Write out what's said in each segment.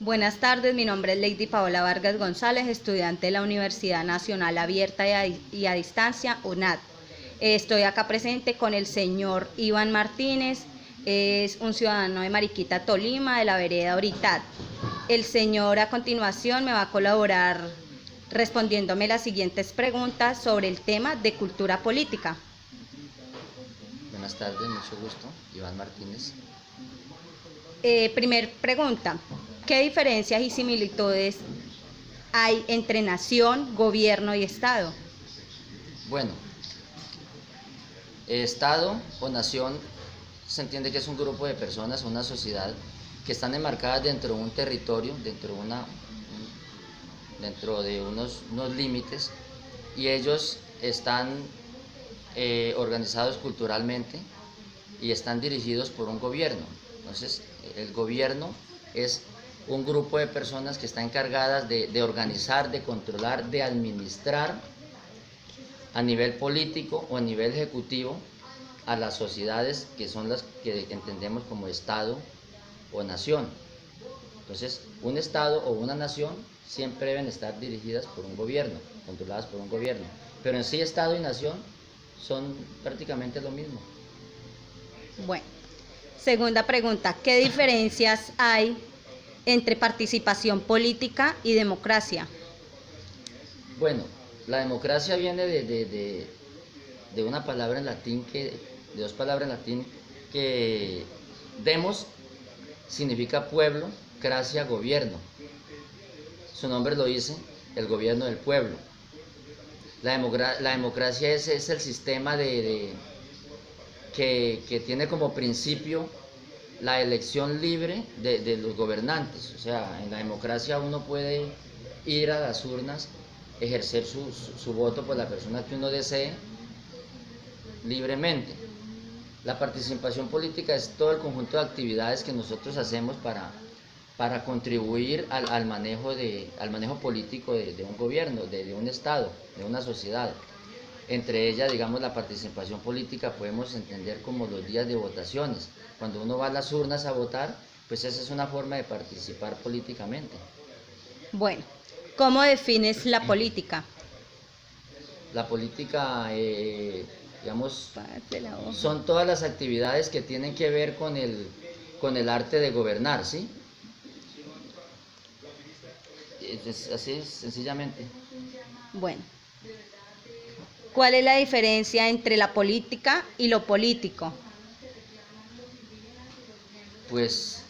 Buenas tardes, mi nombre es Lady Paola Vargas González, estudiante de la Universidad Nacional Abierta y a Distancia, UNAD. Estoy acá presente con el señor Iván Martínez, es un ciudadano de Mariquita, Tolima, de la vereda Oritad. El señor a continuación me va a colaborar respondiéndome las siguientes preguntas sobre el tema de cultura política. Buenas tardes, mucho gusto, Iván Martínez. Primer pregunta, ¿qué diferencias y similitudes hay entre nación, gobierno y Estado? Bueno, Estado o nación se entiende que es un grupo de personas, una sociedad que están enmarcadas dentro de un territorio, dentro de unos límites, y ellos están organizados culturalmente y están dirigidos por un gobierno. Entonces, el gobierno es un grupo de personas que están encargadas de organizar, de controlar, de administrar a nivel político o a nivel ejecutivo a las sociedades que son las que entendemos como Estado o nación. Entonces, un Estado o una nación siempre deben estar dirigidas por un gobierno, controladas por un gobierno. Pero en sí, Estado y nación son prácticamente lo mismo. Bueno, segunda pregunta, ¿qué diferencias hay entre participación política y democracia? Bueno, la democracia viene de una palabra en latín de dos palabras en latín que demos significa pueblo, cracia, gobierno. Su nombre lo dice, el gobierno del pueblo. La democracia es el sistema que tiene como principio la elección libre de los gobernantes. O sea, en la democracia uno puede ir a las urnas, ejercer su voto por la persona que uno desee libremente. La participación política es todo el conjunto de actividades que nosotros hacemos para contribuir al manejo político de un gobierno, de un Estado, de una sociedad. Entre ellas, digamos, la participación política podemos entender como los días de votaciones. Cuando uno va a las urnas a votar, pues esa es una forma de participar políticamente. Bueno, ¿cómo defines la política? La política, digamos, son todas las actividades que tienen que ver con el arte de gobernar, ¿sí? Así es, sencillamente. Bueno, ¿cuál es la diferencia entre la política y lo político? Pues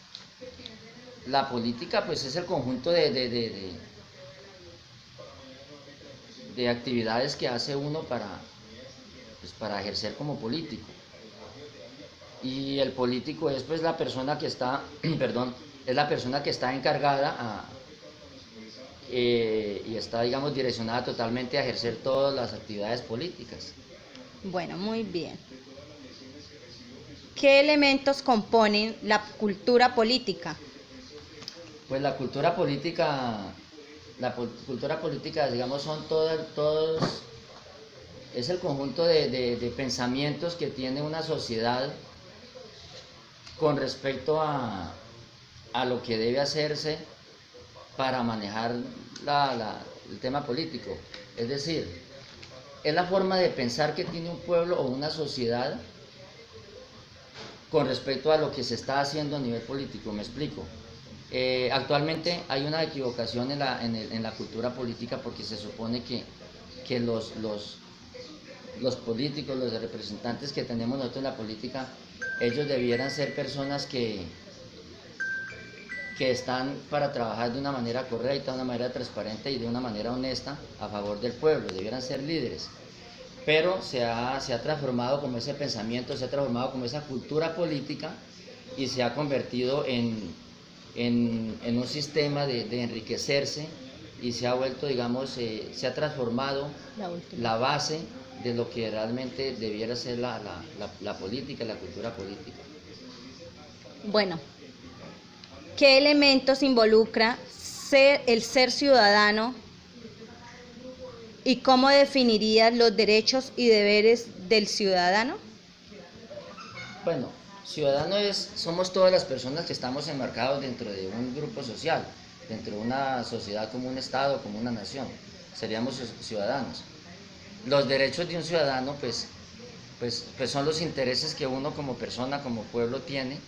la política pues es el conjunto de actividades que hace uno para ejercer como político. Y el político es pues la persona que está, perdón, es la persona que está encargada y está, digamos, direccionada totalmente a ejercer todas las actividades políticas. Bueno, muy bien. ¿Qué elementos componen la cultura política? Pues la cultura política, digamos, son todos, es el conjunto de pensamientos que tiene una sociedad con respecto a lo que debe hacerse para manejar el tema político. Es decir, es la forma de pensar que tiene un pueblo o una sociedad con respecto a lo que se está haciendo a nivel político. Me explico. Actualmente hay una equivocación en la cultura política porque se supone que los políticos, los representantes que tenemos nosotros en la política, ellos debieran ser personas que están para trabajar de una manera correcta, de una manera transparente y de una manera honesta a favor del pueblo, debieran ser líderes. Pero se ha transformado como ese pensamiento, se ha transformado como esa cultura política y se ha convertido en un sistema de enriquecerse y se ha vuelto, digamos, se ha transformado la base de lo que realmente debiera ser la política, la cultura política. Bueno, ¿qué elementos involucra el ser ciudadano y cómo definirías los derechos y deberes del ciudadano? Bueno, ciudadano somos todas las personas que estamos enmarcados dentro de un grupo social. dentro de una sociedad como un Estado, como una nación. Seríamos ciudadanos. Los derechos de un ciudadano, pues son los intereses que uno como persona, como pueblo tiene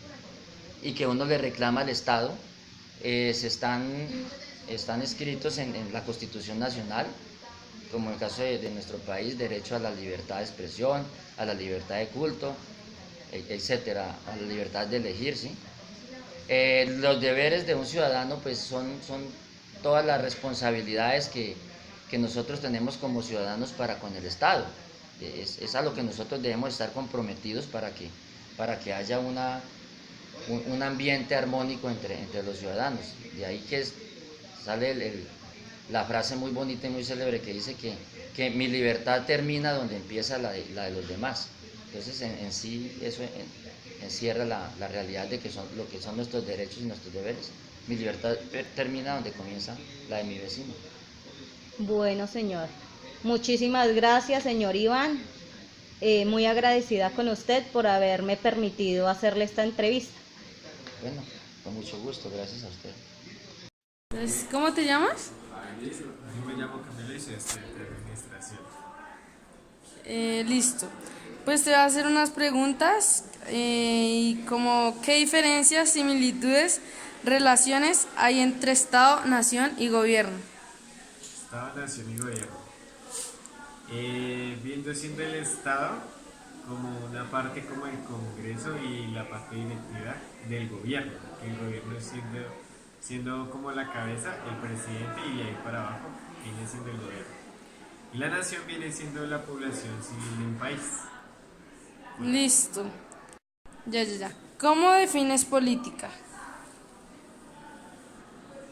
y que uno le reclama al Estado. Están escritos en la Constitución Nacional, como en el caso de nuestro país, derecho a la libertad de expresión, a la libertad de culto, etcétera, a la libertad de elegir, ¿sí? Los deberes de un ciudadano pues son todas las responsabilidades que nosotros tenemos como ciudadanos para con el Estado. Es a lo que nosotros debemos estar comprometidos para que haya un ambiente armónico entre los ciudadanos. De ahí que sale la frase muy bonita y muy célebre que dice que mi libertad termina donde empieza la de los demás. Entonces en sí eso encierra la realidad de lo que son nuestros derechos y nuestros deberes. Mi libertad termina donde comienza la de mi vecino. Bueno, señor. Muchísimas gracias, señor Iván. Muy agradecida con usted por haberme permitido hacerle esta entrevista. Bueno, con mucho gusto, gracias a usted. Entonces, ¿cómo te llamas? Yo me llamo Camilo y soy estudiante de administración. Listo. Pues te voy a hacer unas preguntas y como qué diferencias, similitudes, relaciones hay entre Estado, nación y gobierno. Estado, nación y gobierno. Viendo siendo el Estado como una parte como el Congreso y la parte directiva del gobierno, que el gobierno siendo como la cabeza, el presidente y de ahí para abajo viene siendo el gobierno. Y la nación viene siendo la población civil de un país. Listo. Ya. ¿Cómo defines política?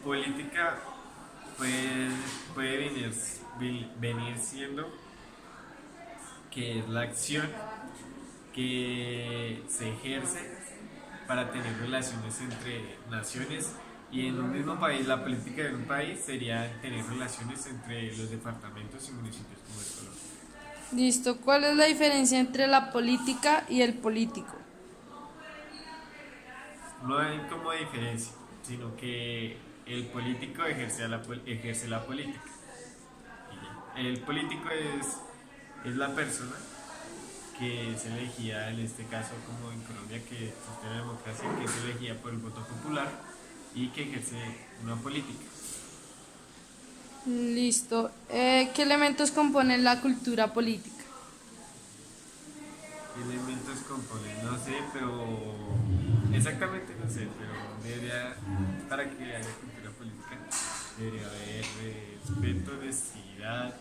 Política puede venir siendo que es la acción que se ejerce para tener relaciones entre naciones, y en un mismo país, la política de un país sería tener relaciones entre los departamentos y municipios como el Colombia. Listo. ¿Cuál es la diferencia entre la política y el político? No hay como diferencia, sino que el político ejerce la política. Y ya. El político es la persona que es elegida, en este caso como en Colombia, que existe la democracia, que es elegida por el voto popular y que ejerce una política. Listo. ¿Qué elementos componen la cultura política? ¿Qué elementos componen? No sé, pero exactamente no sé, pero debería, para que haya cultura política, debería haber respeto, honestidad,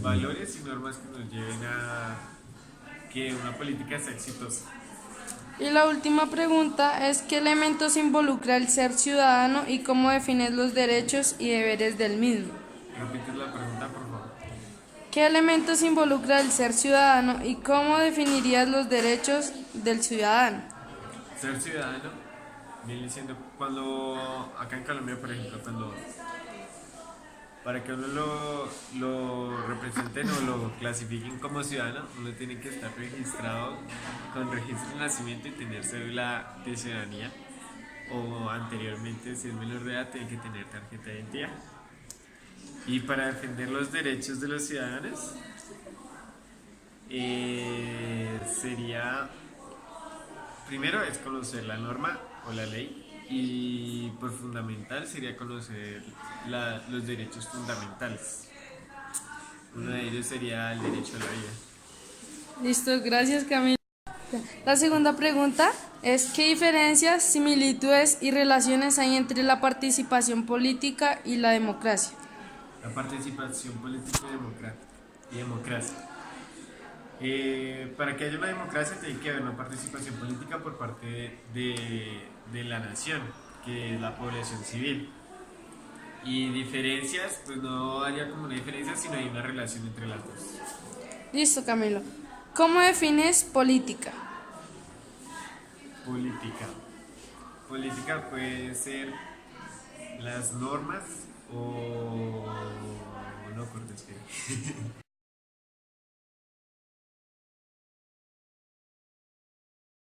valores y normas que nos lleven a que una política sea exitosa. Y la última pregunta es ¿qué elementos involucra el ser ciudadano y cómo defines los derechos y deberes del mismo? ¿Repites la pregunta, por favor? ¿Qué elementos involucra el ser ciudadano y cómo definirías los derechos del ciudadano? Ser ciudadano viene siendo cuando, acá en Colombia, por ejemplo, para que uno lo representen o lo clasifiquen como ciudadano, uno tiene que estar registrado con registro de nacimiento y tener cédula de ciudadanía, o anteriormente, si es menor de edad, tiene que tener tarjeta de identidad. Y para defender los derechos de los ciudadanos, sería, primero es conocer la norma o la ley, y por fundamental sería conocer los derechos fundamentales. Uno de ellos sería el derecho a la vida. Listo, gracias Camilo. La segunda pregunta es ¿qué diferencias, similitudes y relaciones hay entre la participación política y la democracia? La participación política y democracia. Para que haya una democracia tiene que haber una participación política por parte de la nación, que es la población civil. Y diferencias, pues no haría como una diferencia, sino hay una relación entre las dos. Listo Camilo. ¿Cómo defines política? Política puede ser las normas o no cortes que